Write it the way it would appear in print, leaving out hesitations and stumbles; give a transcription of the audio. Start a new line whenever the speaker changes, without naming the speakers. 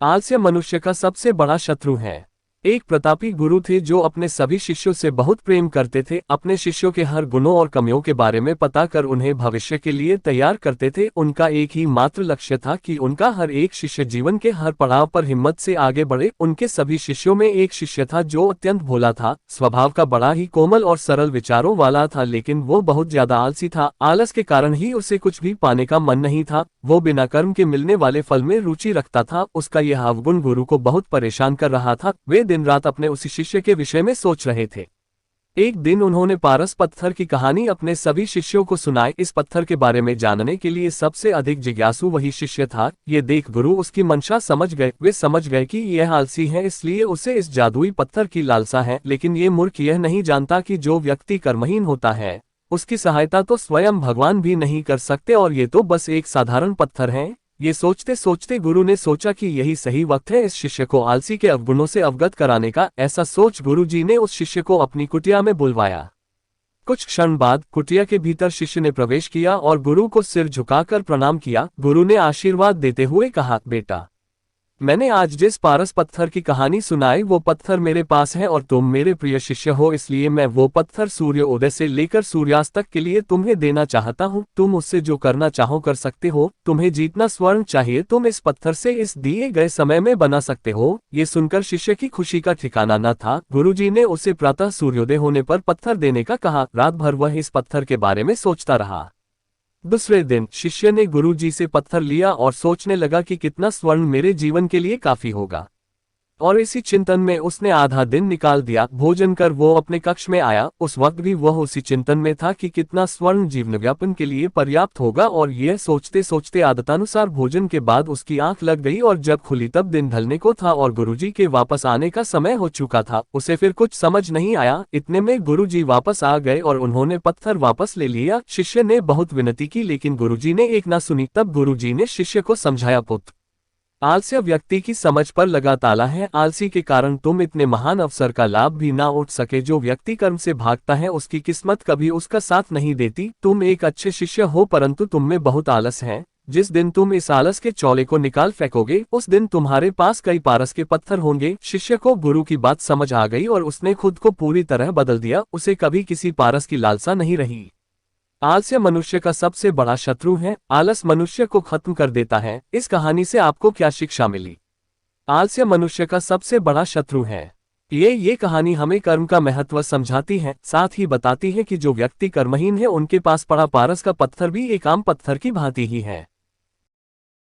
आलस्य मनुष्य का सबसे बड़ा शत्रु है। एक प्रतापी गुरु थे जो अपने सभी शिष्यों से बहुत प्रेम करते थे। अपने शिष्यों के हर गुणों और कमियों के बारे में पता कर उन्हें भविष्य के लिए तैयार करते थे। उनका एक ही मात्र लक्ष्य था कि उनका हर एक शिष्य जीवन के हर पड़ाव पर हिम्मत से आगे बढ़े। उनके सभी शिष्यों में एक शिष्य था जो अत्यंत भोला था, स्वभाव का बड़ा ही कोमल और सरल विचारों वाला था, लेकिन वो बहुत ज्यादा आलसी था। आलस के कारण ही उसे कुछ भी पाने का मन नहीं था। वो बिना कर्म के मिलने वाले फल में रुचि रखता था। उसका यह अवगुण गुरु को बहुत परेशान कर रहा था। वे दिन रात अपने उसी शिष्य के विषय में सोच रहे थे। एक दिन उन्होंने पारस पत्थर की कहानी अपने सभी शिष्यों को सुनाई। इस पत्थर के बारे में जानने के लिए सबसे अधिक जिज्ञासु वही शिष्य था। ये देख गुरु उसकी मंशा समझ गए। वे समझ गए कि यह आलसी है, इसलिए उसे इस जादुई पत्थर की लालसा है। लेकिन ये मूर्ख यह नहीं जानता कि जो व्यक्ति कर्महीन होता है उसकी सहायता तो स्वयं भगवान भी नहीं कर सकते, और ये तो बस एक साधारण पत्थर है। ये सोचते सोचते गुरु ने सोचा कि यही सही वक्त है इस शिष्य को आलसी के अवगुणों से अवगत कराने का। ऐसा सोच गुरु जी ने उस शिष्य को अपनी कुटिया में बुलवाया। कुछ क्षण बाद कुटिया के भीतर शिष्य ने प्रवेश किया और गुरु को सिर झुकाकर प्रणाम किया। गुरु ने आशीर्वाद देते हुए कहा, बेटा, मैंने आज जिस पारस पत्थर की कहानी सुनाई वो पत्थर मेरे पास है और तुम मेरे प्रिय शिष्य हो, इसलिए मैं वो पत्थर सूर्य उदय से लेकर सूर्यास्त तक के लिए तुम्हें देना चाहता हूँ। तुम उससे जो करना चाहो कर सकते हो। तुम्हें जितना स्वर्ण चाहिए तुम इस पत्थर से इस दिए गए समय में बना सकते हो। ये सुनकर शिष्य की खुशी का ठिकाना न था। गुरुजी ने उसे प्रातः सूर्योदय होने पर पत्थर देने का कहा। रात भर वह इस पत्थर के बारे में सोचता रहा। दूसरे दिन शिष्य ने गुरुजी से पत्थर लिया और सोचने लगा कि कितना स्वर्ण मेरे जीवन के लिए काफी होगा, और इसी चिंतन में उसने आधा दिन निकाल दिया। भोजन कर वो अपने कक्ष में आया। उस वक्त भी वह उसी चिंतन में था कि कितना स्वर्ण जीवन व्यापन के लिए पर्याप्त होगा, और यह सोचते सोचते आदतानुसार भोजन के बाद उसकी आंख लग गई और जब खुली तब दिन ढलने को था और गुरुजी के वापस आने का समय हो चुका था। उसे फिर कुछ समझ नहीं आया। इतने में गुरुजी वापस आ गए और उन्होंने पत्थर वापस ले लिया। शिष्य ने बहुत विनती की लेकिन गुरुजी ने एक ना सुनी। तब गुरुजी ने शिष्य को समझाया, पुत्र, आलस्य व्यक्ति की समझ पर लगा ताला है। आलसी के कारण तुम इतने महान अवसर का लाभ भी ना उठ सके। जो व्यक्ति कर्म से भागता है उसकी किस्मत कभी उसका साथ नहीं देती। तुम एक अच्छे शिष्य हो परंतु तुम में बहुत आलस है। जिस दिन तुम इस आलस के चौले को निकाल फेंकोगे उस दिन तुम्हारे पास कई पारस के पत्थर होंगे। शिष्य को गुरु की बात समझ आ गई और उसने खुद को पूरी तरह बदल दिया। उसे कभी किसी पारस की लालसा नहीं रही। आलस्य मनुष्य का सबसे बड़ा शत्रु है। आलस मनुष्य को खत्म कर देता है। इस कहानी से आपको क्या शिक्षा मिली? आलस्य मनुष्य का सबसे बड़ा शत्रु है। ये कहानी हमें कर्म का महत्व समझाती है, साथ ही बताती है कि जो व्यक्ति कर्महीन है उनके पास पड़ा पारस का पत्थर भी एक आम पत्थर की भांति ही है।